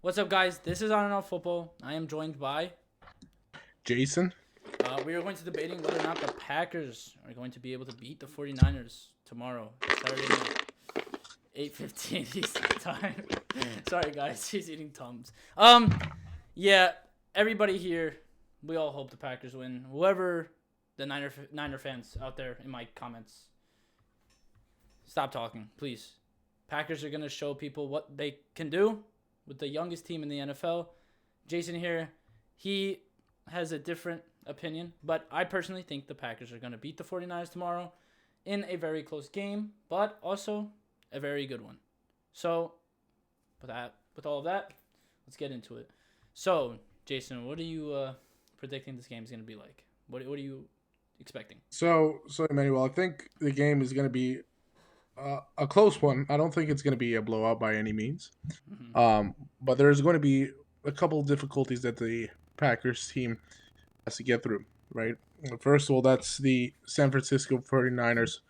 What's up, guys? This is On&Off Football. I am joined by. Jason. We are going to debating whether or not the Packers are going to be able to beat the 49ers tomorrow, Saturday night, 8:15 Eastern time. Sorry, guys. He's eating Tums. Yeah, everybody here, we all hope the Packers win. Whoever the Niner fans out there in my comments, stop talking, please. Packers are going to show people what they can do with the youngest team in the NFL. Jason here, he has a different opinion, but I personally think the Packers are going to beat the 49ers tomorrow in a very close game, but also a very good one. So, with all of that, let's get into it. So, Jason, what are you predicting this game is going to be like? What are you expecting? So Emmanuel, I think the game is going to be a close one. I don't think it's going to be a blowout by any means. Mm-hmm. But there's going to be a couple of difficulties that the Packers team has to get through, right? First of all, that's the San Francisco 49ers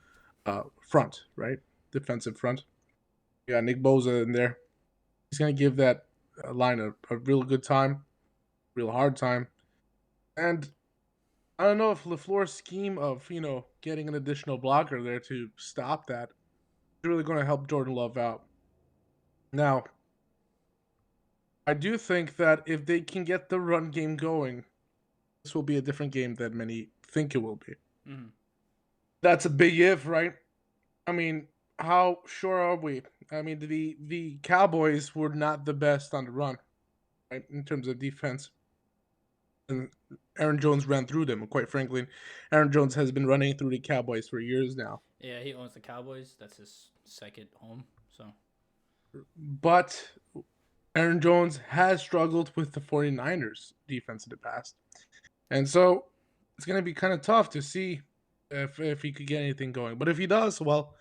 front, right? Defensive front. You got Nick Bosa in there. He's going to give that line a real good time, real hard time. And I don't know if LaFleur's scheme of, getting an additional blocker there to stop that is really going to help Jordan Love out. Now, I do think that if they can get the run game going, this will be a different game than many think it will be. Mm-hmm. That's a big if, right? I mean, how sure are we? I mean, the Cowboys were not the best on the run, right, in terms of defense. And Aaron Jones ran through them. And quite frankly, Aaron Jones has been running through the Cowboys for years now. Yeah, he owns the Cowboys. That's his second home. So, But Aaron Jones has struggled with the 49ers defense in the past. And so it's going to be kind of tough to see if he could get anything going. But if he does, well,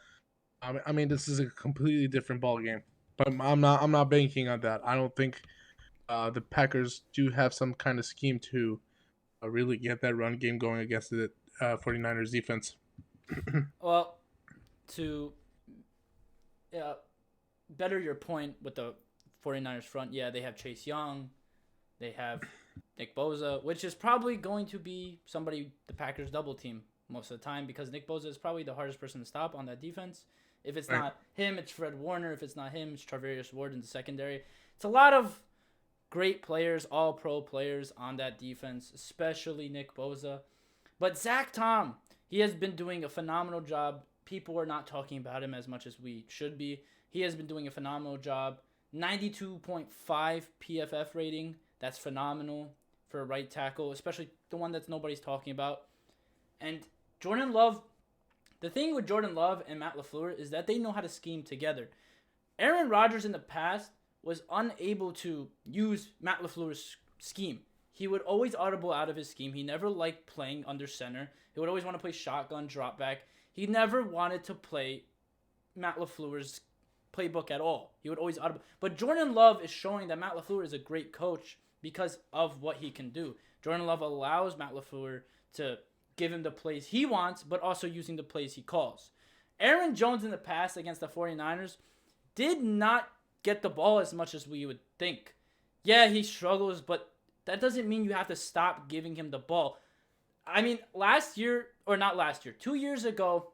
I mean, this is a completely different ball game. But I'm not banking on that. I don't think the Packers do have some kind of scheme to really get that run game going against the 49ers defense. well, to better your point with the 49ers front, yeah, they have Chase Young, they have Nick Bosa, which is probably going to be somebody the Packers double team most of the time because Nick Bosa is probably the hardest person to stop on that defense. If it's not him, it's Fred Warner. If it's not him, it's Travarius Ward in the secondary. It's a lot of great players, all pro players on that defense, especially Nick Bosa. But Zach Tom, he has been doing a phenomenal job. People are not talking about him as much as we should be. He has been doing a phenomenal job. 92.5 PFF rating. That's phenomenal for a right tackle, especially the one that nobody's talking about. And Jordan Love, the thing with Jordan Love and Matt LaFleur is that they know how to scheme together. Aaron Rodgers in the past was unable to use Matt LaFleur's scheme. He would always audible out of his scheme. He never liked playing under center. He would always want to play shotgun, drop back. He never wanted to play Matt LaFleur's playbook at all. He would always audible. But Jordan Love is showing that Matt LaFleur is a great coach because of what he can do. Jordan Love allows Matt LaFleur to give him the plays he wants, but also using the plays he calls. Aaron Jones in the past against the 49ers did not get the ball as much as we would think. Yeah, he struggles, but that doesn't mean you have to stop giving him the ball. I mean, 2 years ago,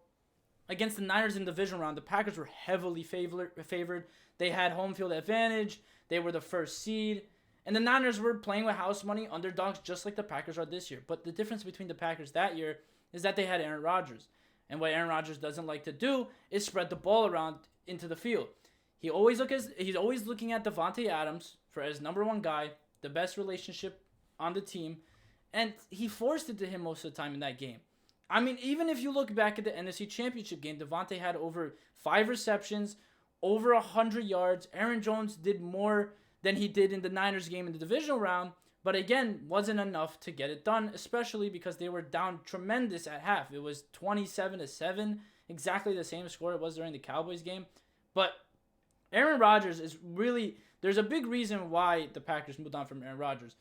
against the Niners in the Divisional Round, the Packers were heavily favored. They had home field advantage. They were the first seed. And the Niners were playing with house money, underdogs, just like the Packers are this year. But the difference between the Packers that year is that they had Aaron Rodgers. And what Aaron Rodgers doesn't like to do is spread the ball around into the field. He's always looking at Devontae Adams for his number one guy, the best relationship on the team, and he forced it to him most of the time in that game. I mean, even if you look back at the NFC Championship game, Devontae had over 5 receptions, over 100 yards. Aaron Jones did more than he did in the Niners game in the divisional round, but again, wasn't enough to get it done, especially because they were down tremendous at half. It was 27-7, exactly the same score it was during the Cowboys game. But Aaron Rodgers is really, there's a big reason why the Packers moved on from Aaron Rodgers.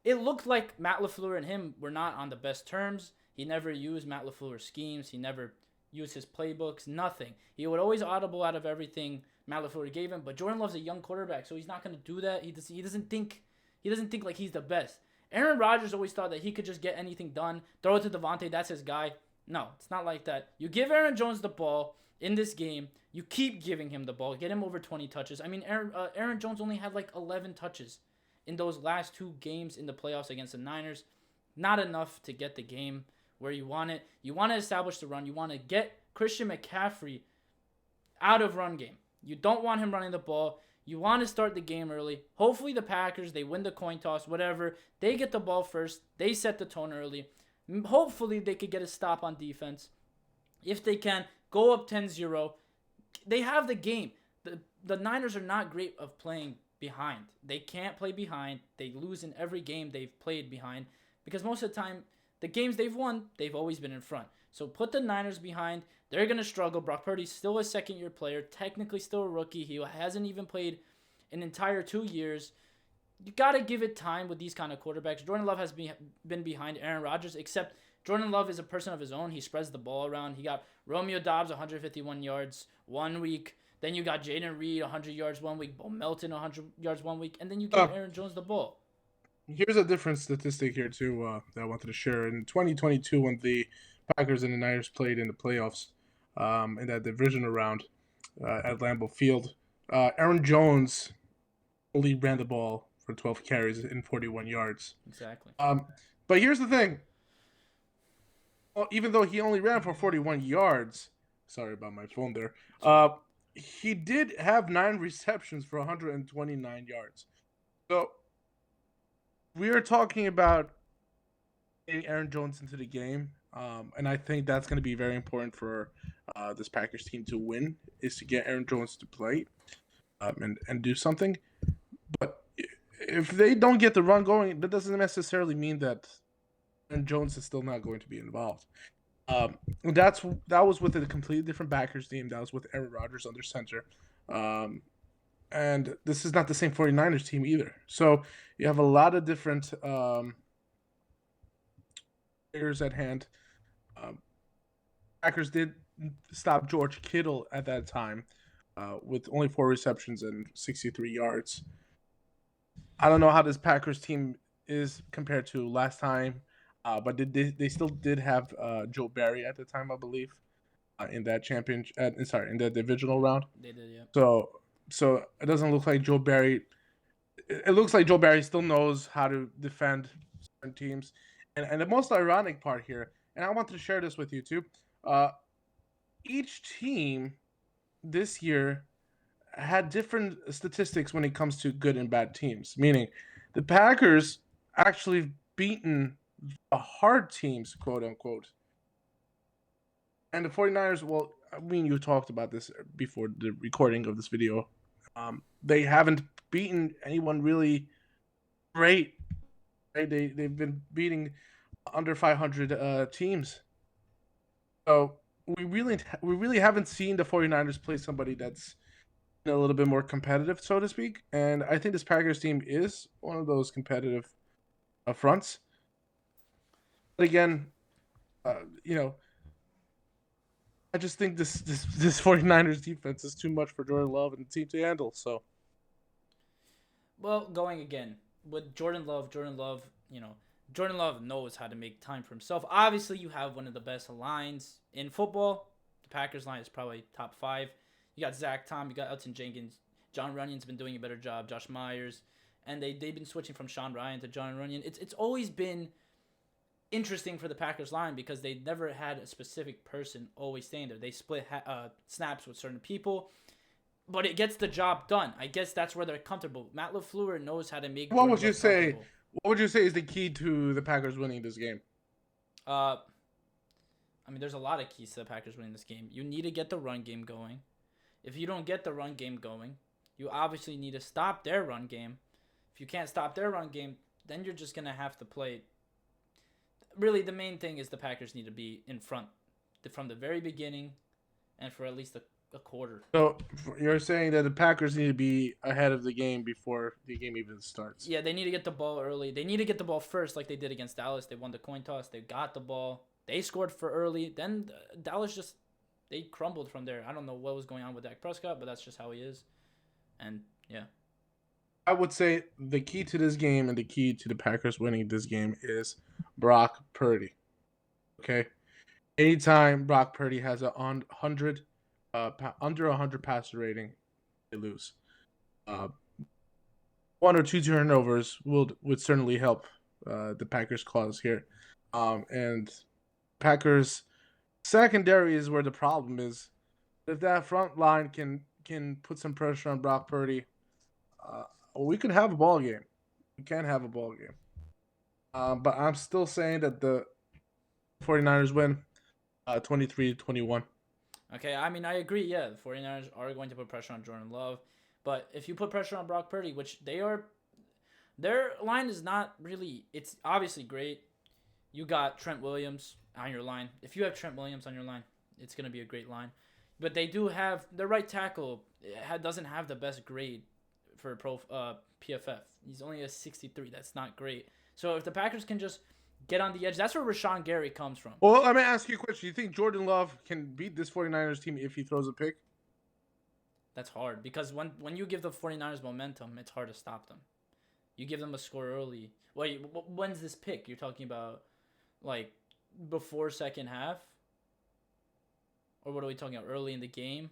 It looked like Matt LaFleur and him were not on the best terms. He never used Matt LaFleur's schemes. He never used his playbooks, nothing. He would always audible out of everything Matt LaFleur gave him. But Jordan Love's a young quarterback, so he's not going to do that. He doesn't think like he's the best. Aaron Rodgers always thought that he could just get anything done. Throw it to Devontae, that's his guy. No, it's not like that. You give Aaron Jones the ball in this game. You keep giving him the ball. Get him over 20 touches. I mean, Aaron Jones only had like 11 touches in those last 2 games in the playoffs against the Niners. Not enough to get the game where you want it. You want to establish the run. You want to get Christian McCaffrey out of run game. You don't want him running the ball. You want to start the game early. Hopefully the Packers, they win the coin toss, whatever. They get the ball first. They set the tone early. Hopefully they could get a stop on defense. If they can, go up 10-0. They have the game. The Niners are not great of playing behind. They can't play behind. They lose in every game they've played behind because most of the time, the games they've won, they've always been in front. So put the Niners behind. They're going to struggle. Brock Purdy's still a second-year player, technically still a rookie. He hasn't even played an entire 2 years. You got to give it time with these kind of quarterbacks. Jordan Love has been behind Aaron Rodgers, except Jordan Love is a person of his own. He spreads the ball around. He got Romeo Doubs 151 yards 1 week. Then you got Jaden Reed 100 yards 1 week. Bo Melton 100 yards 1 week. And then you give Aaron Jones the ball. Here's a different statistic here, too, that I wanted to share. In 2022, when the Packers and the Niners played in the playoffs in that divisional round at Lambeau Field, Aaron Jones only ran the ball for 12 carries and 41 yards. Exactly. But here's the thing. Well, even though he only ran for 41 yards, sorry about my phone there, he did have 9 receptions for 129 yards. So we are talking about getting Aaron Jones into the game, and I think that's going to be very important for this Packers team to win, is to get Aaron Jones to play and do something. But if they don't get the run going, that doesn't necessarily mean that Aaron Jones is still not going to be involved. That was with a completely different Packers team. That was with Aaron Rodgers under center. And this is not the same 49ers team either. So you have a lot of different players at hand. Packers did stop George Kittle at that time with only 4 receptions and 63 yards. I don't know how this Packers team is compared to last time, but they still did have Joe Barry at the time, I believe, in that in that divisional round. They did, yeah. So it doesn't look like Joe Barry. It looks like Joe Barry still knows how to defend certain teams. And the most ironic part here, and I wanted to share this with you too, each team this year had different statistics when it comes to good and bad teams. Meaning, the Packers actually beaten the hard teams, quote unquote. And the 49ers, well, I mean, you talked about this before the recording of this video. They haven't beaten anyone really great. Right? They've been beating under 500 teams. So we really haven't seen the 49ers play somebody that's a little bit more competitive, so to speak. And I think this Packers team is one of those competitive fronts. But again, I just think this 49ers defense is too much for Jordan Love and the team to handle. So, well, going again with Jordan Love, Jordan Love knows how to make time for himself. Obviously, you have one of the best lines in football. The Packers line is probably top 5. You got Zach Tom, you got Elton Jenkins, John Runyon's been doing a better job, Josh Myers, and they've been switching from Sean Ryan to John Runyon. It's always been interesting for the Packers line because they never had a specific person always staying there. They split snaps with certain people, but it gets the job done. I guess that's where they're comfortable. Matt LaFleur knows how to make. What would you say is the key to the Packers winning this game? I mean, there's a lot of keys to the Packers winning this game. You need to get the run game going. If you don't get the run game going, you obviously need to stop their run game. If you can't stop their run game, then you're just going to have to play. Really, the main thing is the Packers need to be in front from the very beginning and for at least a quarter. So you're saying that the Packers need to be ahead of the game before the game even starts? Yeah, they need to get the ball early. They need to get the ball first like they did against Dallas. They won the coin toss. They got the ball. They scored for early. Then Dallas they crumbled from there. I don't know what was going on with Dak Prescott, but that's just how he is. And yeah. I would say the key to this game and the key to the Packers winning this game is Brock Purdy. Okay, anytime Brock Purdy has under 100 passer rating, they lose. Uh, one or two turnovers would certainly help the Packers' cause here. And Packers secondary is where the problem is. If that front line can put some pressure on Brock Purdy, we could have a ball game. We can have a ball game. But I'm still saying that the 49ers win 23-21. Okay, I mean, I agree. Yeah, the 49ers are going to put pressure on Jordan Love. But if you put pressure on Brock Purdy, which they are, their line is not really, it's obviously great. You got Trent Williams on your line. If you have Trent Williams on your line, it's going to be a great line. But they do have, their right tackle doesn't have the best grade for PFF. He's only a 63. That's not great. So if the Packers can just get on the edge, that's where Rashawn Gary comes from. Well, let me ask you a question. Do you think Jordan Love can beat this 49ers team if he throws a pick? That's hard because when you give the 49ers momentum, it's hard to stop them. You give them a score early. Wait, when's this pick? You're talking about like before second half? Or what are we talking about? Early in the game?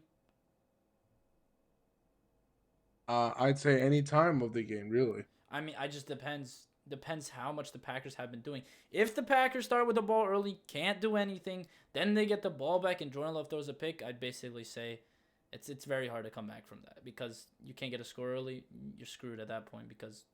I'd say any time of the game, really. I mean, I just depends how much the Packers have been doing. If the Packers start with the ball early, can't do anything, then they get the ball back and Jordan Love throws a pick, I'd basically say it's very hard to come back from that because you can't get a score early. You're screwed at that point because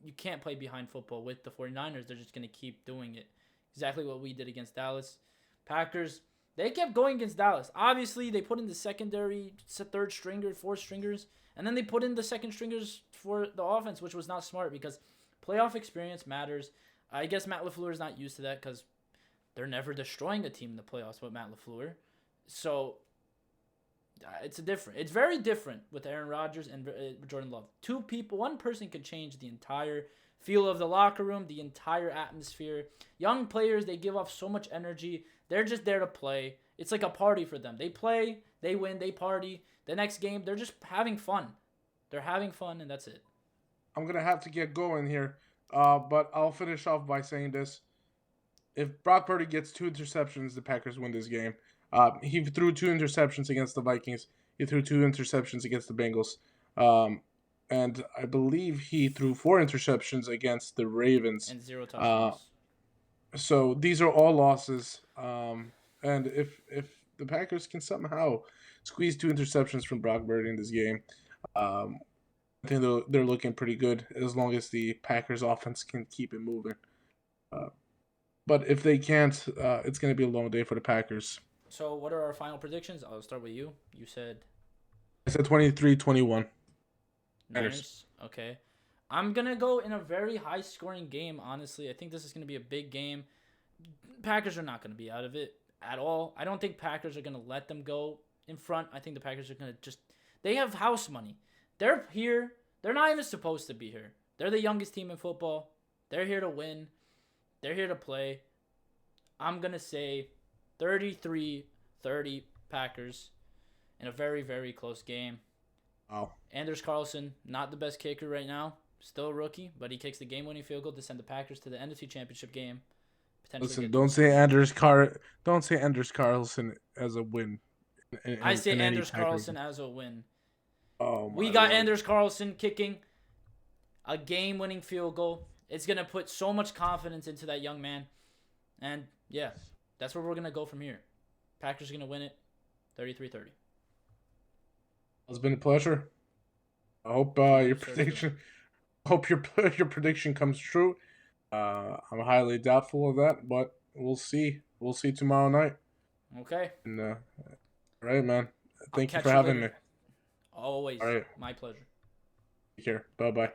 you can't play behind football with the 49ers. They're just going to keep doing it. Exactly what we did against Dallas. Packers, they kept going against Dallas. Obviously, they put in the secondary, third stringer, fourth stringers, and then they put in the second stringers for the offense, which was not smart because playoff experience matters. I guess Matt LaFleur is not used to that because they're never destroying a team in the playoffs with Matt LaFleur. So it's very different with Aaron Rodgers and Jordan Love. One person could change the entire feel of the locker room, the entire atmosphere. Young players, they give off so much energy. They're just there to play. It's like a party for them. They play, they win, they party. The next game, they're just having fun. They're having fun, and that's it. I'm going to have to get going here, but I'll finish off by saying this. If Brock Purdy gets 2 interceptions, the Packers win this game. He threw 2 interceptions against the Vikings. He threw 2 interceptions against the Bengals. And I believe he threw 4 interceptions against the Ravens. And 0 touchdowns. So these are all losses. And if the Packers can somehow squeeze 2 interceptions from Brock Purdy in this game, I think they're looking pretty good as long as the Packers offense can keep it moving. But if they can't, it's going to be a long day for the Packers. So what are our final predictions? I'll start with you. You said... I said 23-21. Niners. Okay. I'm going to go in a very high-scoring game, honestly. I think this is going to be a big game. Packers are not going to be out of it at all. I don't think Packers are going to let them go in front. I think the Packers are going to just... They have house money. They're here. They're not even supposed to be here. They're the youngest team in football. They're here to win. They're here to play. I'm going to say 33-30 Packers in a very, very close game. Wow. Anders Carlson, not the best kicker right now. Still a rookie, but he kicks the game-winning field goal to send the Packers to the NFC Championship game. Listen, don't say Anders Carlson as a win. I say Anders Carlson as a win. Oh, we got Anders Carlson kicking a game-winning field goal. It's going to put so much confidence into that young man. And, yeah, that's where we're going to go from here. Packers are going to win it 33-30. It's been a pleasure. I hope your prediction comes true. I'm highly doubtful of that, but we'll see. We'll see tomorrow night. Okay. And, all right, man. Thank you for having me. Always. All right. My pleasure. Take care. Bye-bye.